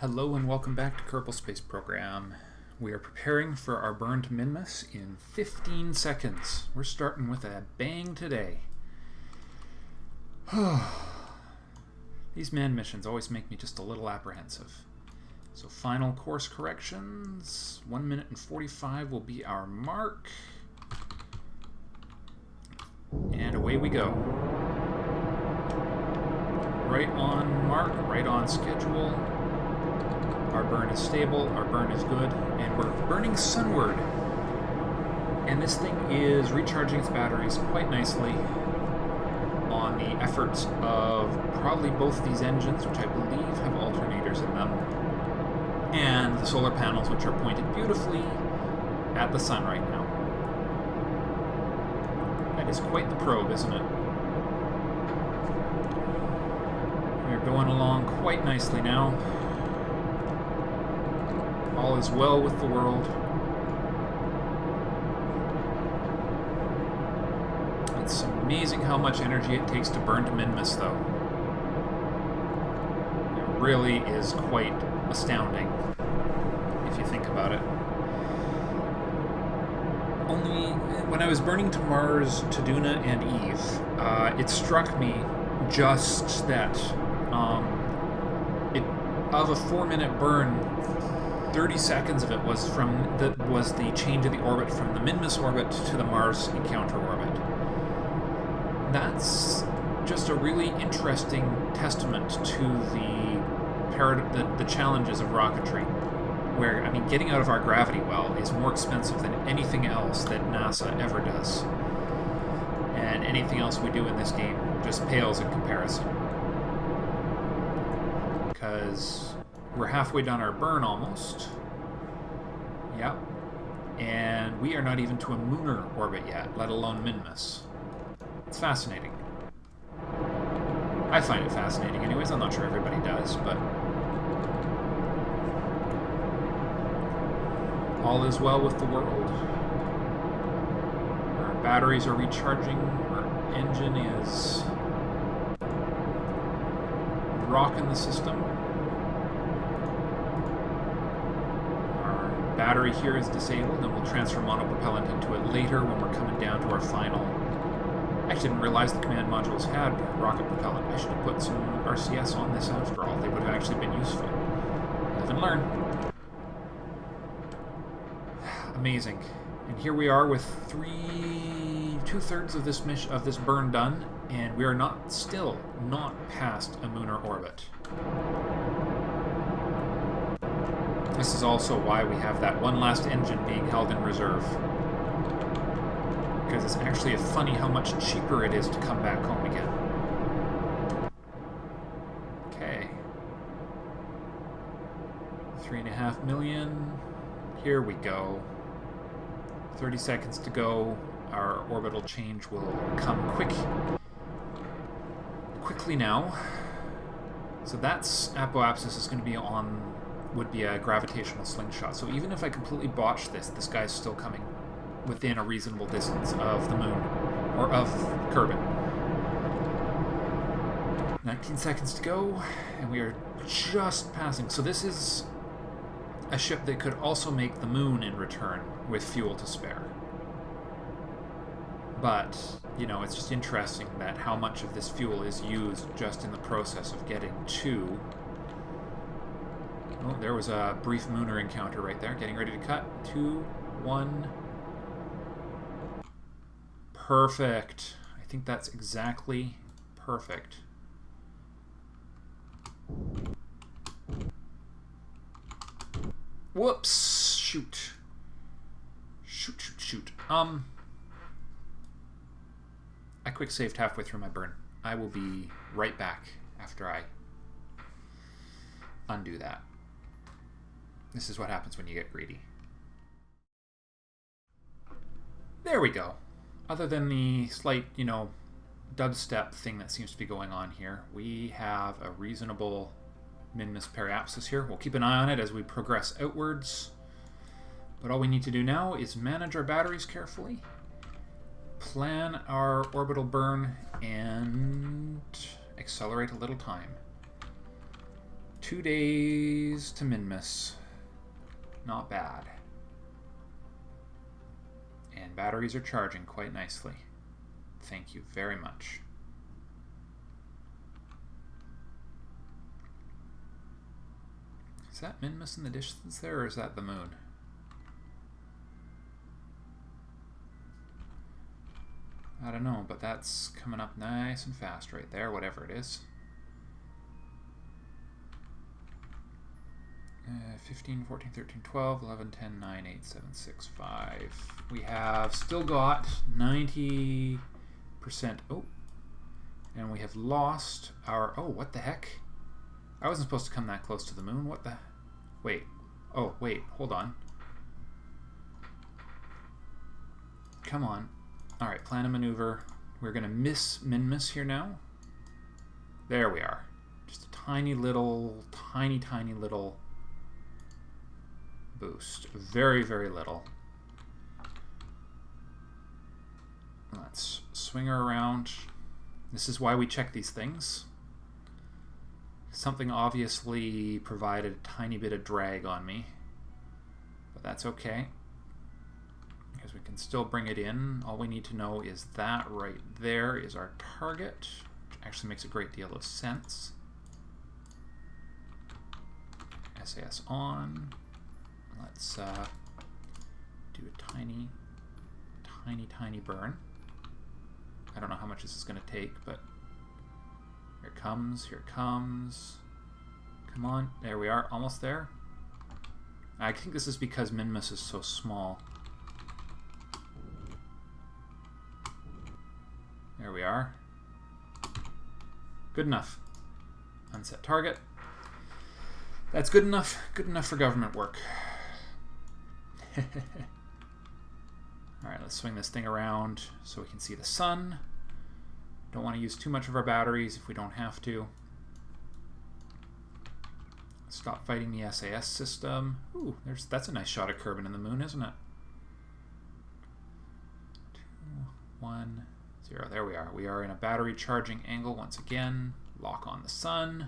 Hello and welcome back to Kerbal Space Program. We are preparing for our burn to Minmus in 15 seconds. We're starting with a bang today. These man missions always make me just a little apprehensive. So final course corrections. 1 minute and 45 will be our mark. And away we go. Right on mark, right on schedule. Our burn is stable, our burn is good, and we're burning sunward. And this thing is recharging its batteries quite nicely on the efforts of probably both these engines, which I believe have alternators in them, and the solar panels, which are pointed beautifully at the sun right now. That is quite the probe, isn't it? We're going along quite nicely now. All is well with the world. It's amazing how much energy it takes to burn to Minmus, though. It really is quite astounding, if you think about it. Only when I was burning to Mars, to Duna, and Eve, it struck me just that of a 4-minute burn, 30 seconds of it was the change of the orbit from the Minmus orbit to the Mars encounter orbit. That's just a really interesting testament to the challenges of rocketry, where, I mean, getting out of our gravity well is more expensive than anything else that NASA ever does. And anything else we do in this game just pales in comparison. Because we're halfway done our burn almost. Yep. And we are not even to a lunar orbit yet, let alone Minmus. It's fascinating. I find it fascinating anyways. I'm not sure everybody does, but all is well with the world. Our batteries are recharging. Our engine is rocking the system. Battery here is disabled, and we'll transfer monopropellant into it later when we're coming down to our final. I actually didn't realize the command modules had rocket propellant. I should have put some RCS on this after all. They would have actually been useful. Live and learn. Amazing. And here we are with two-thirds of this burn done, and we are still not past a lunar orbit. This is also why we have that one last engine being held in reserve. Because it's actually funny how much cheaper it is to come back home again. Okay. 3.5 million. Here we go. 30 seconds to go. Our orbital change will come quickly now. So that's apoapsis is going to be would be a gravitational slingshot. So even if I completely botch this guy's still coming within a reasonable distance of the moon, or of Kerbin. 19 seconds to go, and we are just passing. So this is a ship that could also make the moon in return with fuel to spare. But, you know, it's just interesting that how much of this fuel is used just in the process of getting to... Oh, there was a brief lunar encounter right there. Getting ready to cut. 2, 1. Perfect. I think that's exactly perfect. Whoops. Shoot. Shoot. I quick saved halfway through my burn. I will be right back after I undo that. This is what happens when you get greedy. There we go. Other than the slight, dubstep thing that seems to be going on here, we have a reasonable Minmus periapsis here. We'll keep an eye on it as we progress outwards. But all we need to do now is manage our batteries carefully, plan our orbital burn, and accelerate a little time. 2 days to Minmus. Not bad. And batteries are charging quite nicely. Thank you very much. Is that Minmus in the distance there, or is that the moon? I don't know, but that's coming up nice and fast right there, whatever it is. 15, 14, 13, 12, 11, 10, 9, 8, 7, 6, 5. We have still got 90%. Oh, and we have lost our... Oh, what the heck? I wasn't supposed to come that close to the moon. What the... Wait. Oh, wait. Hold on. Come on. All right, plan a maneuver. We're going to miss Minmus here now. There we are. Just a tiny little boost. Very, very little. Let's swing her around. This is why we check these things. Something obviously provided a tiny bit of drag on me, but that's okay, because we can still bring it in. All we need to know is that right there is our target, which actually makes a great deal of sense. SAS on. Let's do a tiny burn. I don't know how much this is going to take, but here it comes, here it comes. Come on, there we are, almost there. I think this is because Minmus is so small. There we are. Good enough. Unset target. That's good enough for government work. Alright, let's swing this thing around so we can see the sun. Don't want to use too much of our batteries if we don't have to. Stop fighting the SAS system. Ooh, that's a nice shot of Kerbin and the moon, isn't it? 2, 1, 0. There we are. We are in a battery charging angle once again. Lock on the sun.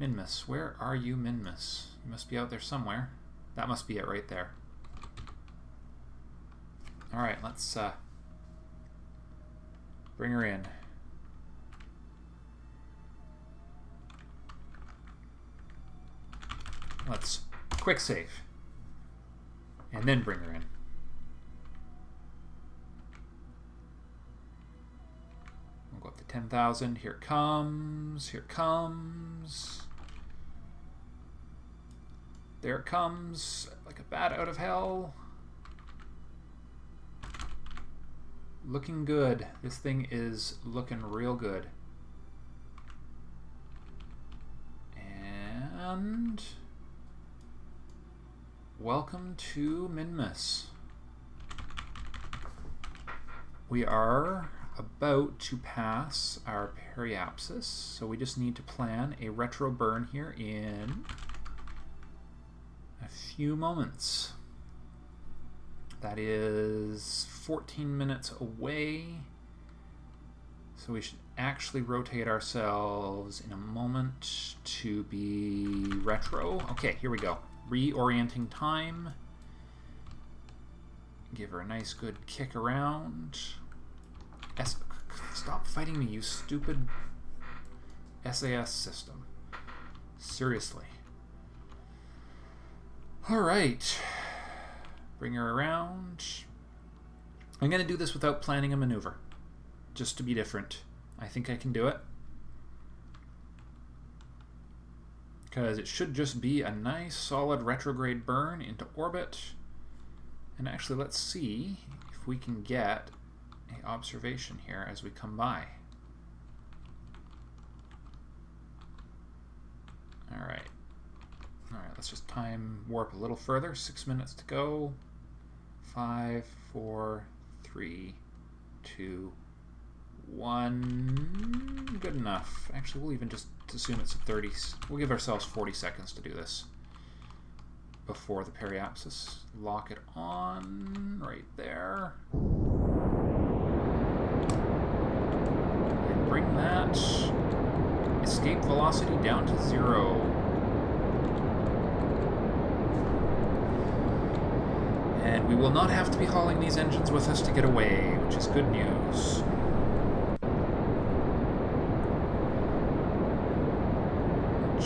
Minmus, where are you, Minmus? You must be out there somewhere. That must be it right there. Alright, let's bring her in. Let's quick save. And then bring her in. We'll go up to 10,000. Here it comes. Here it comes. There it comes. Like a bat out of hell. Looking good. This thing is looking real good. And welcome to Minmus. We are about to pass our periapsis, so we just need to plan a retro burn here in a few moments. That is 14 minutes away, so we should actually rotate ourselves in a moment to be retro. Okay, here we go. Reorienting time. Give her a nice good kick around. Stop fighting me, you stupid SAS system. Seriously. Alright. Bring her around. I'm going to do this without planning a maneuver, just to be different. I think I can do it. Because it should just be a nice solid retrograde burn into orbit. And actually, let's see if we can get an observation here as we come by. Alright. Alright, let's just time warp a little further. 6 minutes to go. 5, 4, 3, 2, 1. Good enough. Actually, we'll even just assume it's a 30. We'll give ourselves 40 seconds to do this before the periapsis. Lock it on right there. And bring that. It's escape velocity down to 0. And we will not have to be hauling these engines with us to get away, which is good news.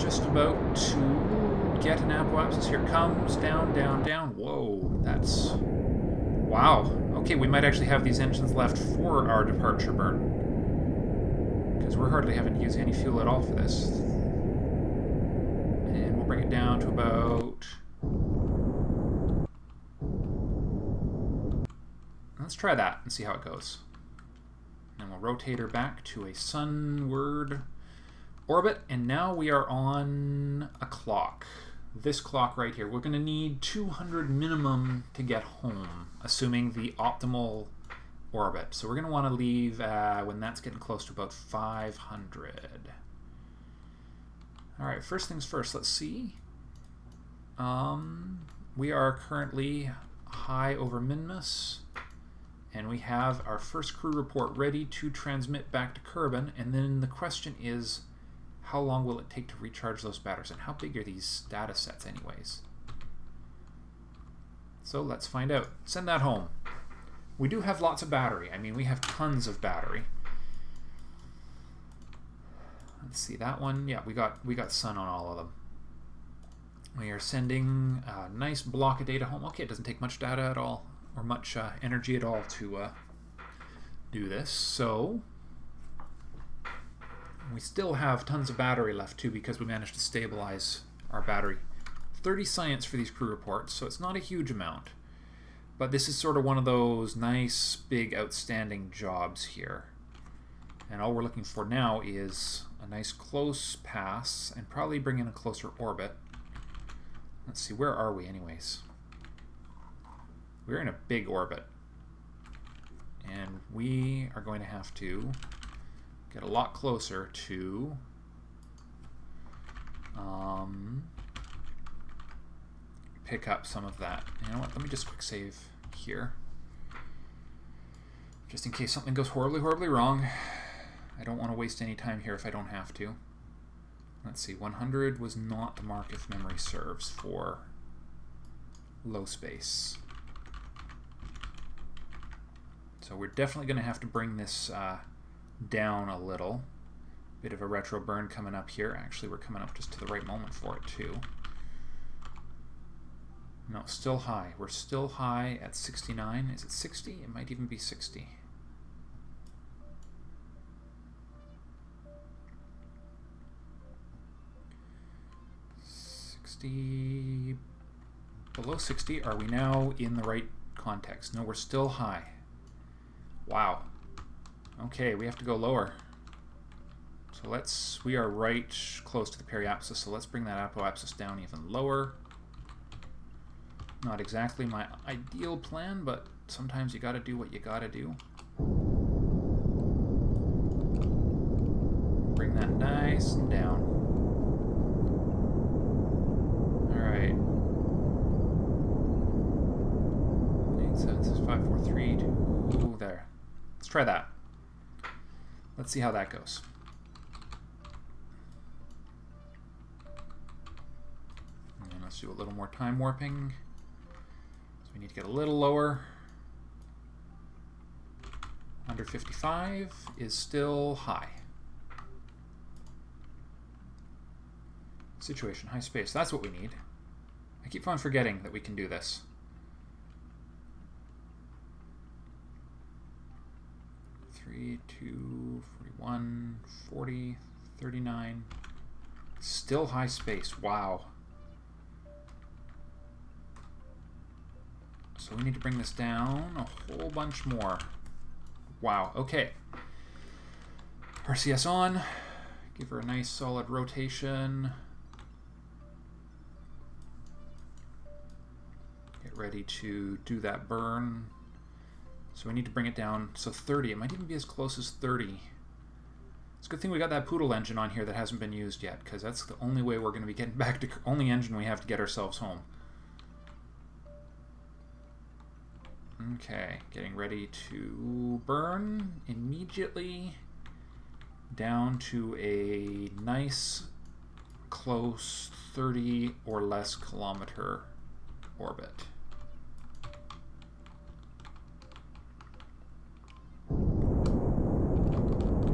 Just about to get an apoapsis. Here it comes. Down, down, down. Whoa, that's... Wow. Okay, we might actually have these engines left for our departure burn. Because we're hardly having to use any fuel at all for this. And we'll bring it down to about... Let's try that and see how it goes. And we'll rotate her back to a sunward orbit, and now we are on a clock. This clock right here. We're going to need 200 minimum to get home, assuming the optimal orbit. So we're going to want to leave when that's getting close to about 500. Alright, first things first, let's see. We are currently high over Minmus. And we have our first crew report ready to transmit back to Kerbal, and then the question is, how long will it take to recharge those batteries, and how big are these data sets anyways? So let's find out. Send that home. We do have lots of battery. I mean, we have tons of battery. Let's see, that one, yeah, we got sun on all of them. We are sending a nice block of data home. Okay, it doesn't take much data at all, or much energy at all to do this. So we still have tons of battery left too, because we managed to stabilize our battery. 30 science for these crew reports, so it's not a huge amount. But this is sort of one of those nice, big, outstanding jobs here. And all we're looking for now is a nice close pass, and probably bring in a closer orbit. Let's see, where are we anyways? We're in a big orbit, and we are going to have to get a lot closer to pick up some of that. You know what, let me just quick save here, just in case something goes horribly, horribly wrong. I don't want to waste any time here if I don't have to. Let's see, 100 was not the mark if memory serves for low space. So we're definitely going to have to bring this down a little. Bit of a retro burn coming up here. Actually, we're coming up just to the right moment for it too. No, still high. We're still high at 69. Is it 60? It might even be 60. Below 60. Are we now in the right context? No, we're still high. Wow. Okay, we have to go lower. So we are right close to the periapsis, so let's bring that apoapsis down even lower. Not exactly my ideal plan, but sometimes you gotta do what you gotta do. Bring that nice and down. Alright. 8, 7, 6, 5, 4, 3, 2, there. Let's try that. Let's see how that goes. And let's do a little more time warping. So we need to get a little lower. Under 55 is still high. Situation, high space. That's what we need. I keep on forgetting that we can do this. 32, 41, 40, 39. Still high space. Wow. So we need to bring this down a whole bunch more. Wow. Okay. RCS on. Give her a nice solid rotation. Get ready to do that burn. So we need to bring it down. So 30. It might even be as close as 30. It's a good thing we got that Poodle engine on here that hasn't been used yet, because that's the only way we're going to be getting back to... Only engine we have to get ourselves home. Okay. Getting ready to burn immediately. down to a nice, close 30 or less kilometer orbit.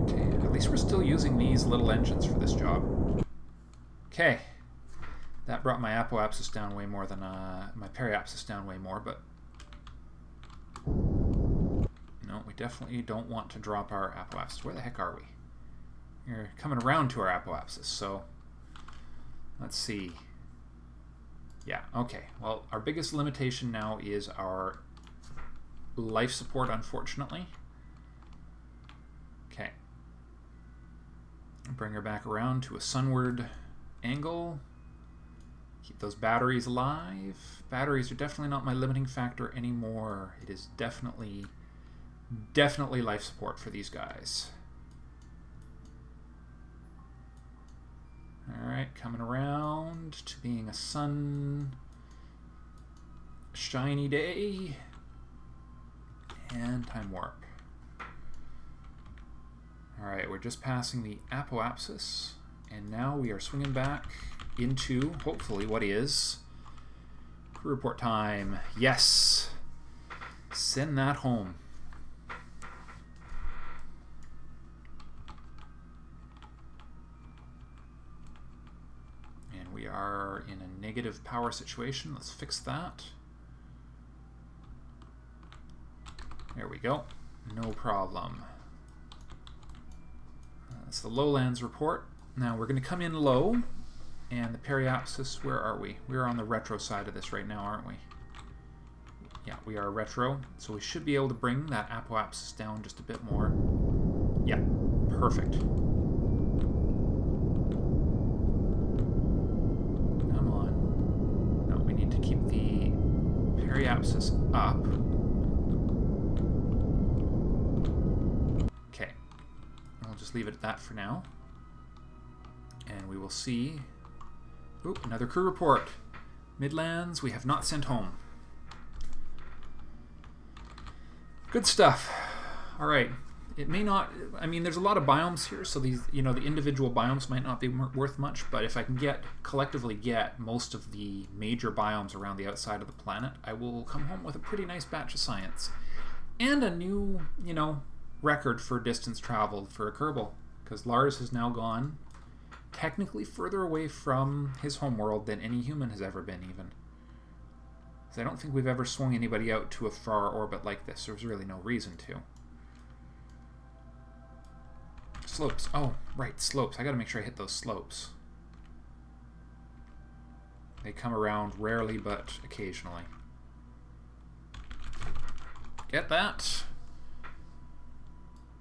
Okay, at least we're still using these little engines for this job. Okay, that brought my apoapsis down way more than my periapsis down way more, but no, we definitely don't want to drop our apoapsis. Where the heck are we? We're coming around to our apoapsis, so let's see. Yeah, okay. Well, our biggest limitation now is our life support, unfortunately. Okay. Bring her back around to a sunward angle. Keep those batteries alive. Batteries are definitely not my limiting factor anymore. It is definitely life support for these guys. Alright, coming around to being a shiny day. And time warp. Alright, we're just passing the apoapsis. And now we are swinging back into, hopefully, what is crew report time. Yes! Send that home. And we are in a negative power situation. Let's fix that. There we go. No problem. That's the lowlands report. Now we're going to come in low. And the periapsis, where are we? We're on the retro side of this right now, aren't we? Yeah, we are retro. So we should be able to bring that apoapsis down just a bit more. Yeah, perfect. Come on. No, we need to keep the periapsis up. Okay. I'll just leave it at that for now. And we will see... Oop, another crew report. Midlands, we have not sent home. Good stuff. All right. It may not... I mean, there's a lot of biomes here, so these, you know, the individual biomes might not be worth much, but if I can collectively get most of the major biomes around the outside of the planet, I will come home with a pretty nice batch of science. And a new, you know, record for distance traveled for a Kerbal, because Lars has now gone technically further away from his homeworld than any human has ever been, even. Because I don't think we've ever swung anybody out to a far orbit like this. There's really no reason to. Slopes. Oh, right, slopes. I gotta make sure I hit those slopes. They come around rarely, but occasionally. Get that.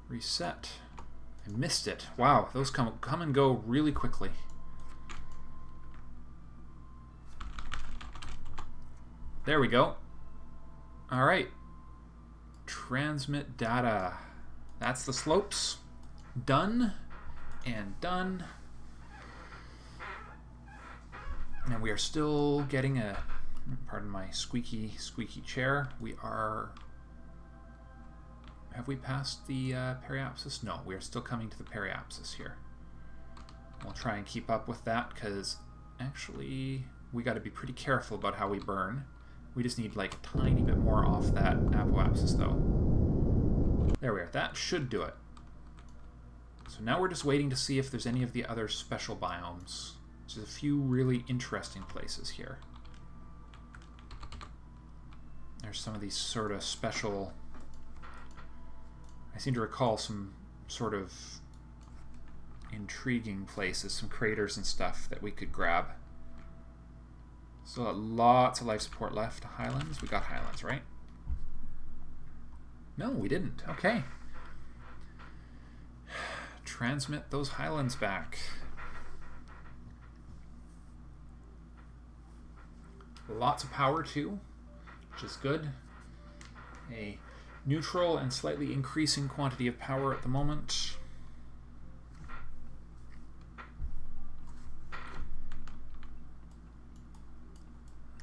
Reset. I missed it. Wow, those come and go really quickly. There we go. All right. Transmit data. That's the slopes. Done and done. And we are still getting a, pardon my squeaky chair. We are... Have we passed the periapsis? No, we are still coming to the periapsis here. We'll try and keep up with that, because actually we got to be pretty careful about how we burn. We just need like a tiny bit more off that apoapsis, though. There we are. That should do it. So now we're just waiting to see if there's any of the other special biomes. There's a few really interesting places here. There's some of these sort of special... I seem to recall some sort of intriguing places, some craters and stuff that we could grab. So lots of life support left. Highlands? We got Highlands, right? No, we didn't. Okay. Transmit those Highlands back. Lots of power too, which is good. A neutral and slightly increasing quantity of power at the moment.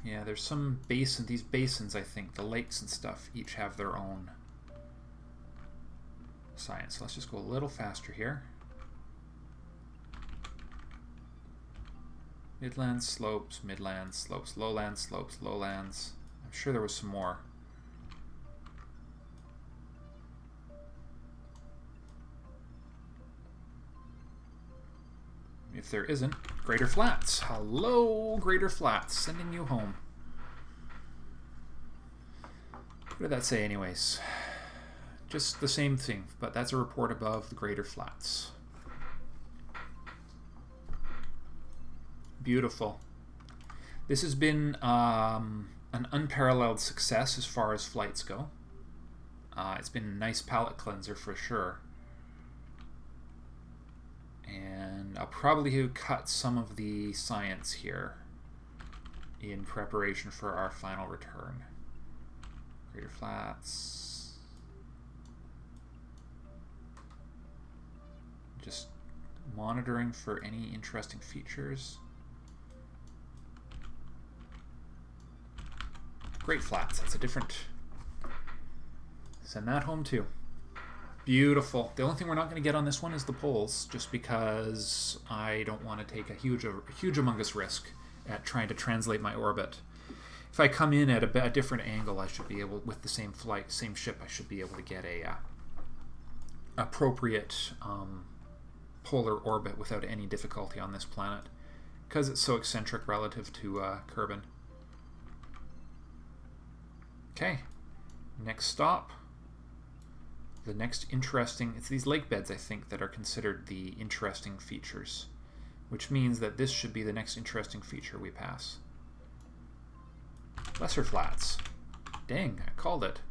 Yeah, there's some basin. These basins, I think, the lakes and stuff, each have their own science. So let's just go a little faster here. Midlands, slopes, lowlands, slopes, lowlands. I'm sure there was some more. If there isn't, Greater Flats. Hello, Greater Flats. Sending you home. What did that say anyways? Just the same thing, but that's a report above the Greater Flats. Beautiful. This has been an unparalleled success as far as flights go. It's been a nice palate cleanser for sure. And I'll probably cut some of the science here in preparation for our final return. Greater Flats. Just monitoring for any interesting features. Great Flats, that's a different... Send that home too. Beautiful. The only thing we're not going to get on this one is the poles, just because I don't want to take a huge humongous risk at trying to translate my orbit. If I come in at a different angle, I should be able, with the same flight, same ship, I should be able to get a appropriate polar orbit without any difficulty on this planet, because it's so eccentric relative to Kerbin. Okay, next stop. The next interesting, it's these lake beds, I think, that are considered the interesting features, which means that this should be the next interesting feature we pass. Lesser Flats. Dang, I called it.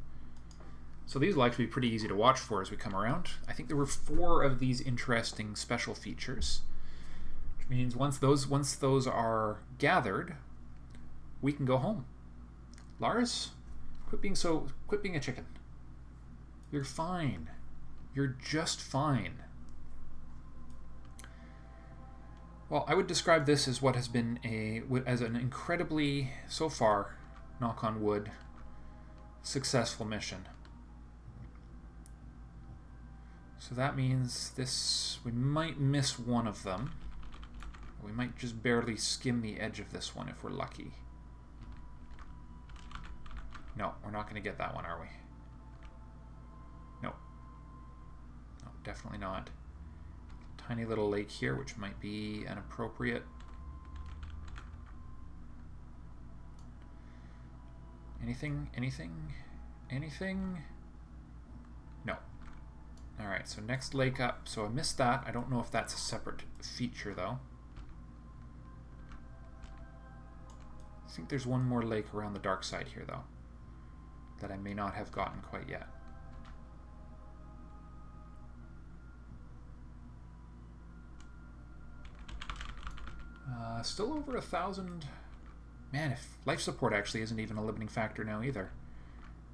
So these will actually be pretty easy to watch for as we come around. I think there were 4 of these interesting special features, which means once those are gathered, we can go home. Lars, quit being a chicken. You're fine. You're just fine. Well, I would describe this as what has been as an incredibly, so far, knock on wood, successful mission. So that means we might miss one of them. We might just barely skim the edge of this one if we're lucky. No, we're not going to get that one, are we? No, definitely not. Tiny little lake here, which might be an appropriate. Anything? No. Alright, so next lake up. So I missed that. I don't know if that's a separate feature, though. I think there's one more lake around the dark side here, though, that I may not have gotten quite yet. Still over 1,000. Man, if life support actually isn't even a limiting factor now either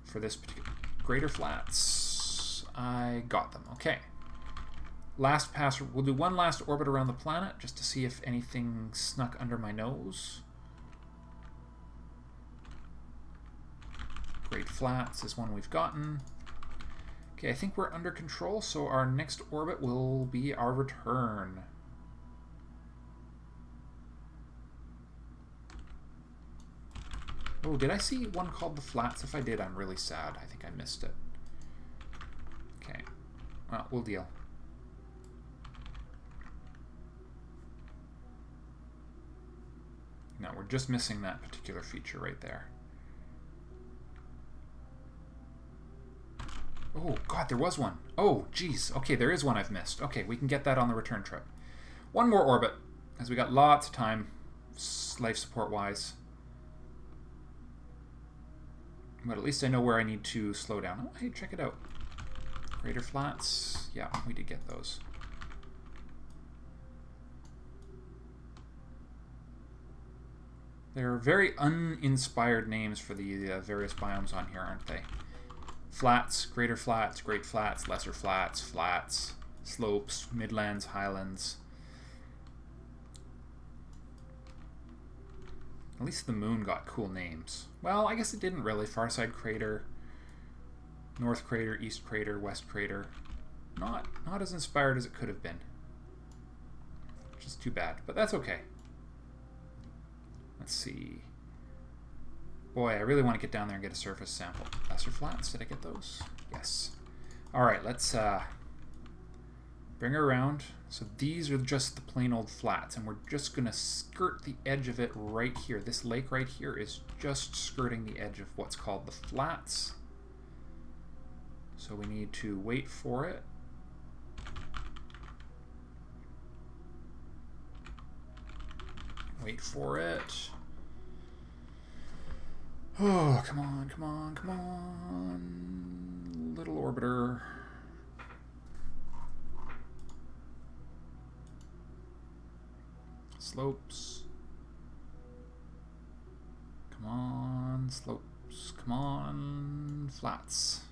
for this particular Greater Flats. I got them. Okay. Last pass. We'll do one last orbit around the planet just to see if anything snuck under my nose. Great Flats is one we've gotten. Okay, I think we're under control, so our next orbit will be our return. Oh, did I see one called the Flats? If I did, I'm really sad. I think I missed it. Okay. Well, we'll deal. No, we're just missing that particular feature right there. Oh, God, there was one. Oh, geez. Okay, there is one I've missed. Okay, we can get that on the return trip. One more orbit, as we got lots of time, life support-wise. But at least I know where I need to slow down. Oh, hey, check it out. Greater Flats. Yeah, we did get those. They're very uninspired names for the various biomes on here, aren't they? Flats, Greater Flats, Great Flats, Lesser Flats, Flats, Slopes, Midlands, Highlands. At least the moon got cool names. Well, I guess it didn't really. Farside Crater, North Crater, East Crater, West Crater. Not as inspired as it could have been. Which is too bad, but that's okay. Let's see. Boy, I really want to get down there and get a surface sample. Lesser flats, did I get those? Yes. All right, let's bring her around. So these are just the plain old flats, and we're just going to skirt the edge of it right here. This lake right here is just skirting the edge of what's called the flats. So we need to wait for it. Wait for it. Oh, come on, come on, come on. Little orbiter. Slopes. Come on, slopes. Come on, flats.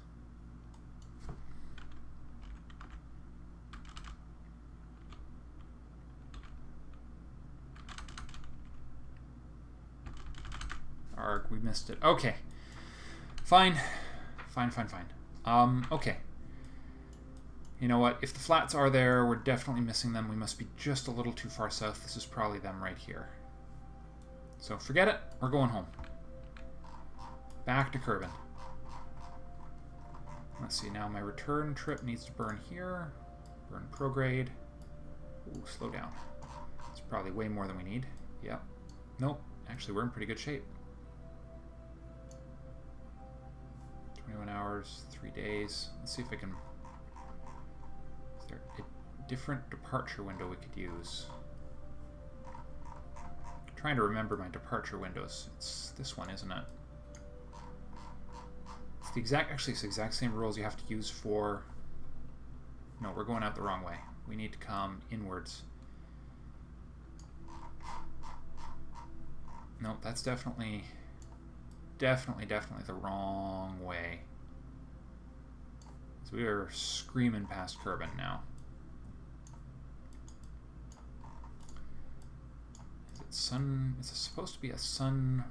Arg, we missed it. Okay. Fine. Fine, fine, fine. Okay. You know what? If the flats are there, we're definitely missing them. We must be just a little too far south. This is probably them right here. So forget it. We're going home. Back to Kerbin. Let's see. Now my return trip needs to burn here. Burn prograde. Ooh, slow down. It's probably way more than we need. Yep. Nope. Actually, we're in pretty good shape. 21 hours, 3 days. Let's see if I can... Is there a different departure window we could use? I'm trying to remember my departure windows. It's this one, isn't it? It's the exact... Actually, it's the exact same rules you have to use for... No, we're going out the wrong way. We need to come inwards. Nope, that's definitely the wrong way. So we are screaming past Kerbin now. Is it sun? Is it supposed to be a sunrise?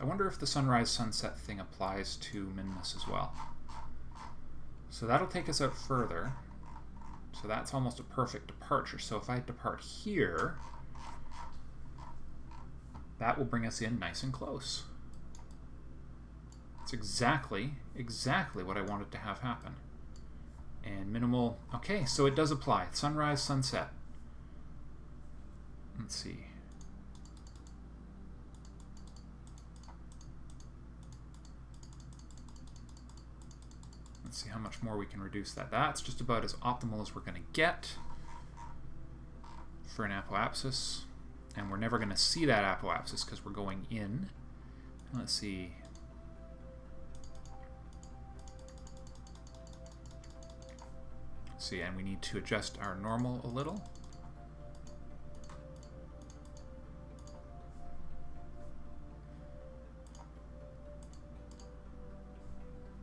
I wonder if the sunrise sunset thing applies to Minmus as well. So that'll take us out further. So that's almost a perfect departure. So if I depart here, that will bring us in nice and close. It's exactly what I wanted to have happen. And minimal... Okay, so it does apply. Sunrise, sunset. Let's see. Let's see how much more we can reduce that. That's just about as optimal as we're going to get for an apoapsis. And we're never going to see that apoapsis because we're going in. Let's see. And we need to adjust our normal a little.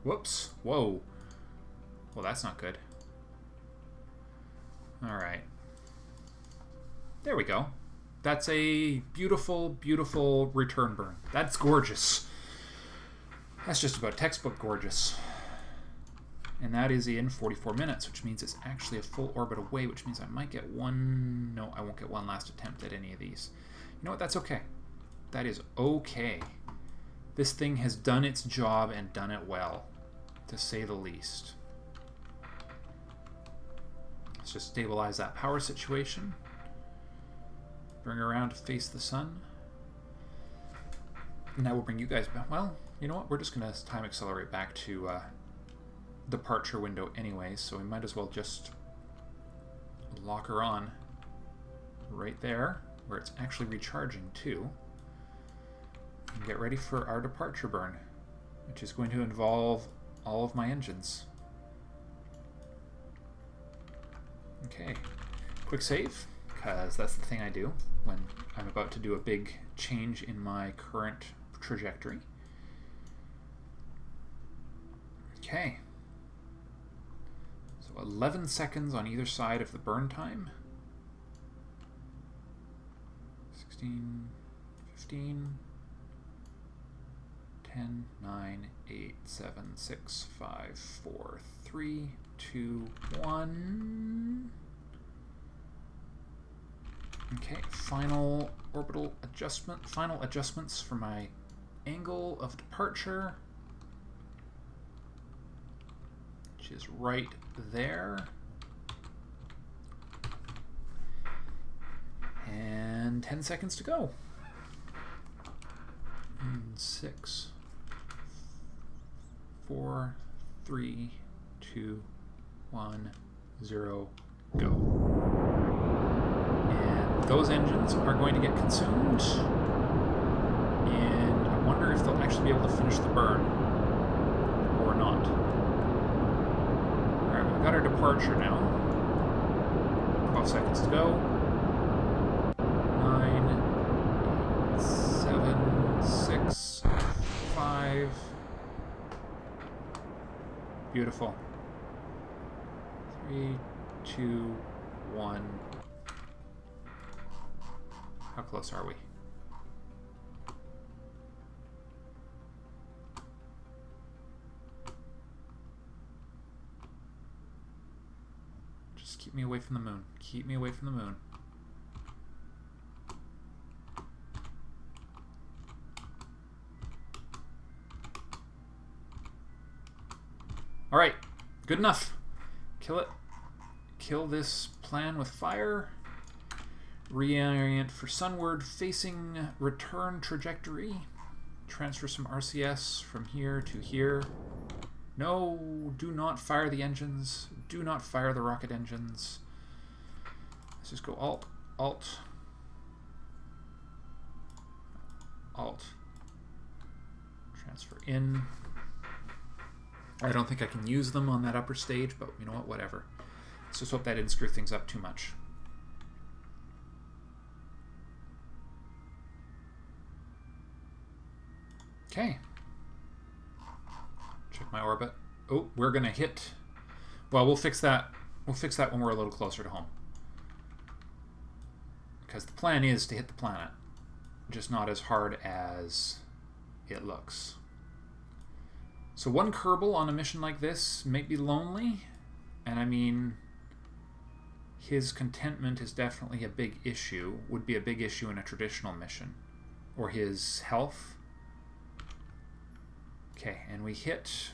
Whoops. Whoa. Well, that's not good. All right. There we go. That's a beautiful, beautiful return burn. That's gorgeous. That's just about textbook gorgeous. And that is in 44 minutes, which means it's actually a full orbit away, which means I might get one... No, I won't get one last attempt at any of these. You know what? That's okay. That is okay. This thing has done its job and done it well, to say the least. Let's just stabilize that power situation. Bring her around to face the sun. And that will bring you guys back. Well, you know what? We're just going to time accelerate back to departure window anyways, so we might as well just lock her on right there, where it's actually recharging too. And get ready for our departure burn, which is going to involve all of my engines. Okay, quick save, because that's the thing I do when I'm about to do a big change in my current trajectory. Okay. So 11 seconds on either side of the burn time. 16, 15, 10, 9, 8, 7, 6, 5, 4, 3, 2, 1. Okay, final orbital adjustment, final adjustments for my angle of departure, which is right there. And 10 seconds to go. 6, 4, 3, 2, 1, 0, go. And those engines are going to get consumed. And I wonder if they'll actually be able to finish the burn or not. Alright, we've got our departure now. 12 seconds to go. 9, 7, 6, 5. Beautiful. 3, 2, 1. How close are we? Just keep me away from the moon. Keep me away from the moon. All right, good enough. Kill it. Kill this plan with fire. Reorient for sunward facing return trajectory. Transfer some RCS from here to here. No, do not fire the engines. Do not fire the rocket engines. Let's just go Alt, Alt, Alt. Transfer in. I don't think I can use them on that upper stage, but you know what, whatever. Let's just hope that didn't screw things up too much. Okay. Check my orbit. Oh, we're gonna hit. Well, we'll fix that. We'll fix that when we're a little closer to home. Because the plan is to hit the planet, just not as hard as it looks. So one Kerbal on a mission like this might be lonely, and I mean, his contentment is definitely a big issue, would be a big issue in a traditional mission. Or his health. Okay, and we hit.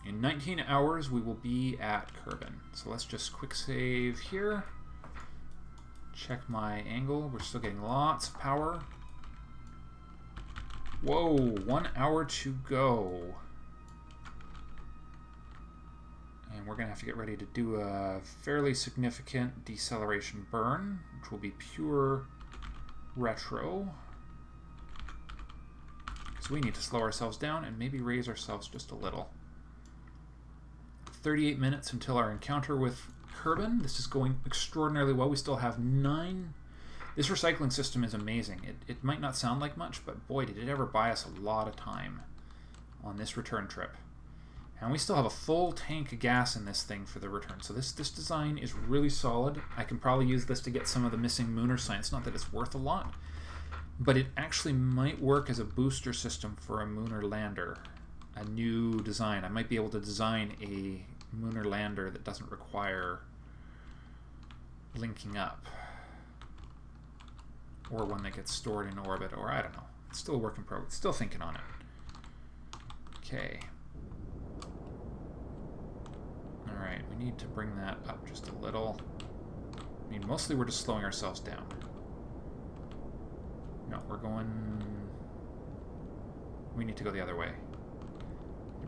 In 19 hours, we will be at Kerbin. So let's just quick save here. Check my angle. We're still getting lots of power. Whoa, 1 hour to go. And we're going to have to get ready to do a fairly significant deceleration burn, which will be pure retro. Because we need to slow ourselves down and maybe raise ourselves just a little. 38 minutes until our encounter with Kerbin. This is going extraordinarily well. We still have 9. This recycling system is amazing. It might not sound like much, but boy, did it ever buy us a lot of time on this return trip. And we still have a full tank of gas in this thing for the return. So this design is really solid. I can probably use this to get some of the missing Mooner science. Not that it's worth a lot, but it actually might work as a booster system for a Mooner lander. A new design. I might be able to design a Mooner lander that doesn't require linking up. Or one that gets stored in orbit, or I don't know. It's still a work in progress. Still thinking on it. Okay. Alright, we need to bring that up just a little. I mean, mostly we're just slowing ourselves down. No, we're going... We need to go the other way.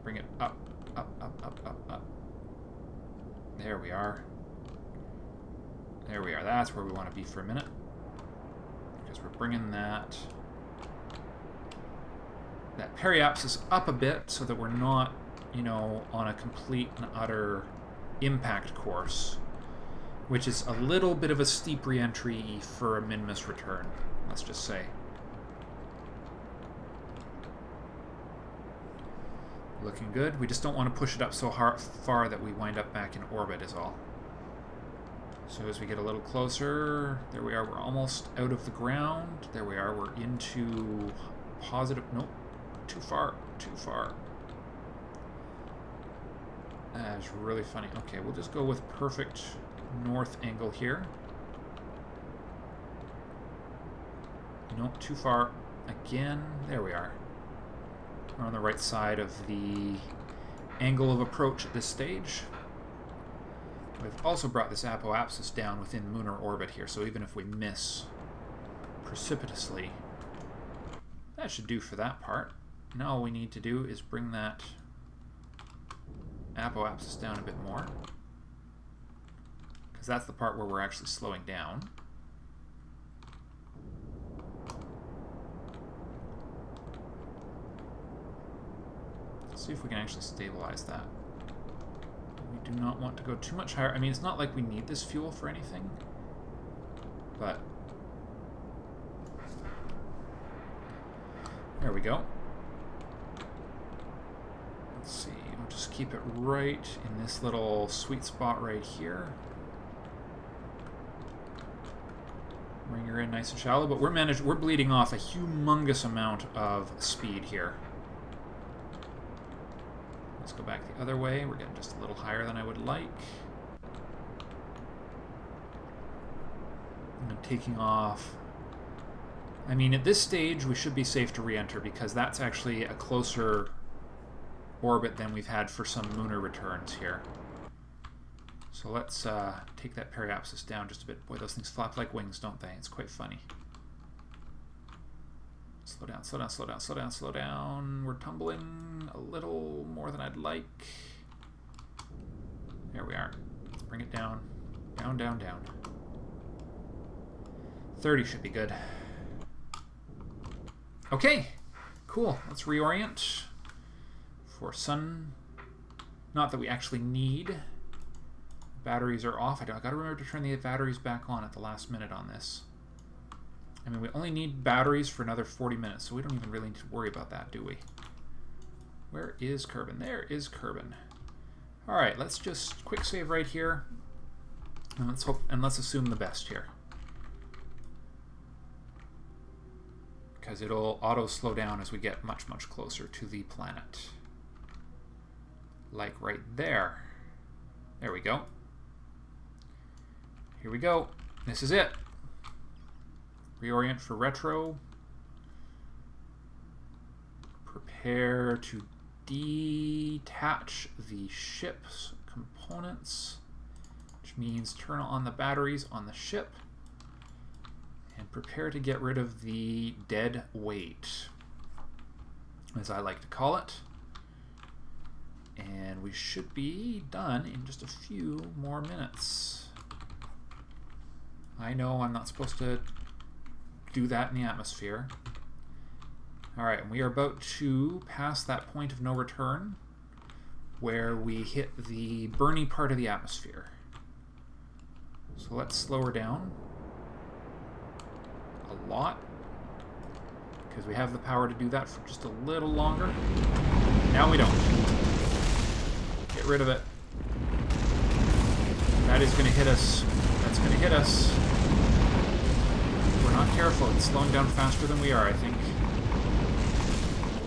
Bring it up, up, up, up, up, up. There we are. There we are. That's where we want to be for a minute. Because we're bringing that periapsis up a bit so that we're not, you know, on a complete and utter impact course, which is a little bit of a steep re-entry for a Minmus return, let's just say. Looking good. We just don't want to push it up so far that we wind up back in orbit is all. So as we get a little closer, there we are, we're almost out of the ground. There we are, we're into positive, nope, too far, too far. That's really funny. Okay, we'll just go with perfect north angle here. Nope, too far. Again, there we are. We're on the right side of the angle of approach at this stage. We've also brought this apoapsis down within lunar orbit here, so even if we miss precipitously, that should do for that part. Now all we need to do is bring that apoapsis down a bit more, because that's the part where we're actually slowing down. Let's see if we can actually stabilize that. We do not want to go too much higher. I mean, it's not like we need this fuel for anything, but there we go. Let's see, we'll just keep it right in this little sweet spot right here. Bring her in nice and shallow, but we're bleeding off a humongous amount of speed here. Let's go back the other way. We're getting just a little higher than I would like. And taking off. I mean, at this stage, we should be safe to re-enter because that's actually a closer orbit than we've had for some lunar returns here. So let's take that periapsis down just a bit. Boy, those things flap like wings, don't they? It's quite funny. Slow down, slow down, slow down, slow down, slow down. We're tumbling a little more than I'd like. There we are. Let's bring it down. Down, down, down. 30 should be good. Okay, cool. Let's reorient for sun. Not that we actually need. Batteries are off. I gotta remember to turn the batteries back on at the last minute on this. I mean, we only need batteries for another 40 minutes, so we don't even really need to worry about that, do we? Where is Kerbin? There is Kerbin. All right, let's just quick save right here, and let's hope and let's assume the best here, because it'll auto slow down as we get much, much closer to the planet. Like right there. There we go. Here we go. This is it. Reorient for retro. Prepare to detach the ship's components, which means turn on the batteries on the ship. And prepare to get rid of the dead weight, as I like to call it. And we should be done in just a few more minutes. I know I'm not supposed to do that in the atmosphere. Alright, and we are about to pass that point of no return where we hit the burny part of the atmosphere. So let's slow her down a lot, because we have the power to do that for just a little longer. Now we don't. Get rid of it. That is going to hit us. That's going to hit us. We're not careful. It's slowing down faster than we are, I think.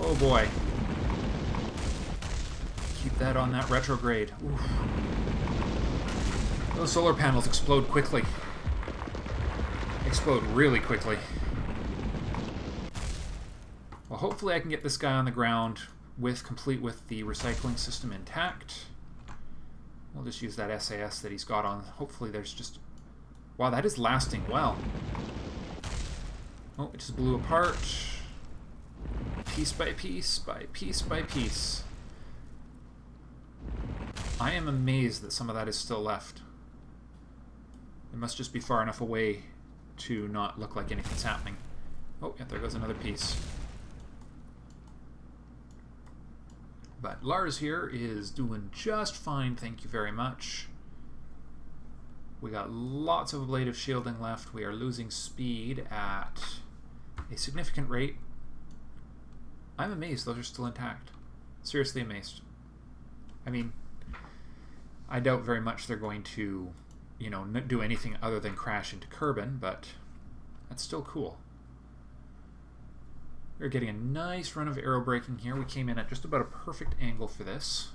Oh boy. Keep that on that retrograde. Oof. Those solar panels explode quickly. Explode really quickly. Well, hopefully I can get this guy on the ground complete with the recycling system intact. We'll just use that SAS that he's got on. Hopefully there's just... Wow, that is lasting well. Oh, it just blew apart. Piece by piece by piece by piece. I am amazed that some of that is still left. It must just be far enough away to not look like anything's happening. Oh, yeah, there goes another piece. But Lars here is doing just fine, thank you very much. We got lots of ablative shielding left. We are losing speed at a significant rate. I'm amazed those are still intact. Seriously amazed. I mean, I doubt very much they're going to, you know, do anything other than crash into Kerbin, but that's still cool. We're getting a nice run of aerobraking here. We came in at just about a perfect angle for this.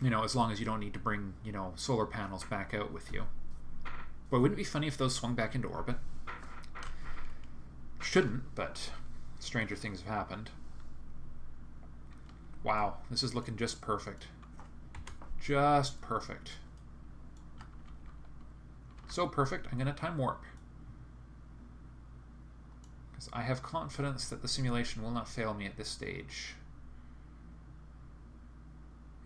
You know, as long as you don't need to bring, you know, solar panels back out with you. Boy, wouldn't it be funny if those swung back into orbit? Shouldn't, but stranger things have happened. Wow, this is looking just perfect. Just perfect. So perfect, I'm going to time warp. Because I have confidence that the simulation will not fail me at this stage.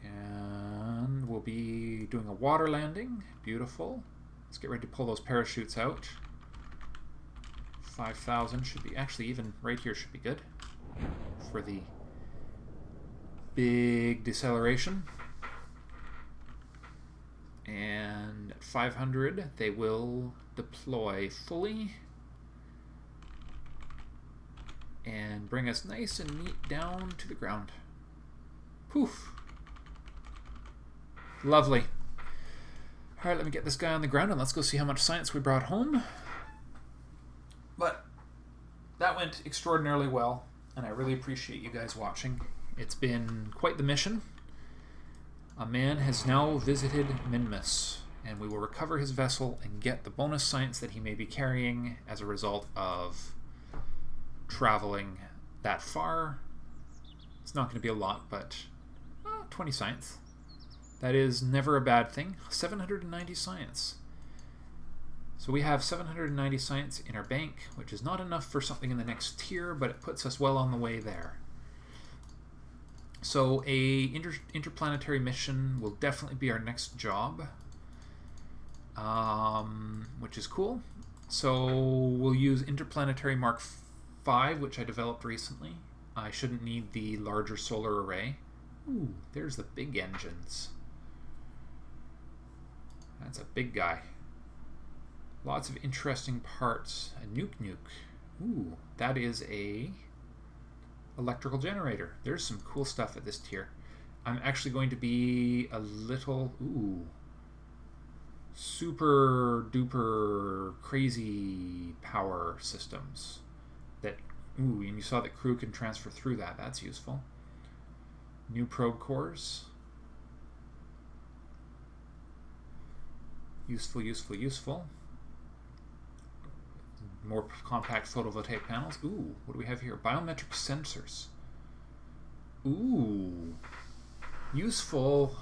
And we'll be doing a water landing. Beautiful. Let's get ready to pull those parachutes out. 5,000 should be, actually even right here should be good for the big deceleration. And at 500 they will deploy fully and bring us nice and neat down to the ground. Poof. Lovely. Alright, let me get this guy on the ground and let's go see how much science we brought home. But that went extraordinarily well, and I really appreciate you guys watching. It's been quite the mission. A man has now visited Minmus, and we will recover his vessel and get the bonus science that he may be carrying as a result of traveling that far. It's not going to be a lot, but 20 science. That is never a bad thing. 790 science. So we have 790 science in our bank, which is not enough for something in the next tier, but it puts us well on the way there. So a interplanetary mission will definitely be our next job, which is cool. So we'll use Interplanetary Mark V, which I developed recently. I shouldn't need the larger solar array. Ooh, there's the big engines. That's a big guy. Lots of interesting parts. A nuke. Ooh, that is a electrical generator. There's some cool stuff at this tier. I'm actually going to be a little, super duper crazy power systems that, and you saw that crew can transfer through that. That's useful. New probe cores. Useful. More compact photovoltaic panels. Ooh, what do we have here? Biometric sensors. Ooh, useful.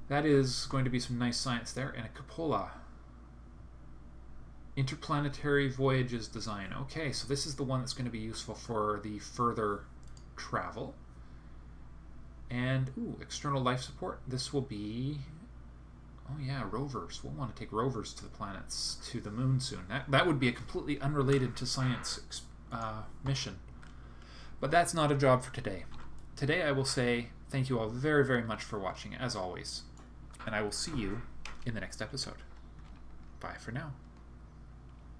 That is going to be some nice science there. And a cupola. Interplanetary voyages design. Okay, so this is the one that's going to be useful for the further travel. And, external life support. This will be... Oh yeah, rovers. We'll want to take rovers to the planets, to the moon soon. That would be a completely unrelated to science mission. But that's not a job for today. Today I will say thank you all very, very much for watching, as always. And I will see you in the next episode. Bye for now.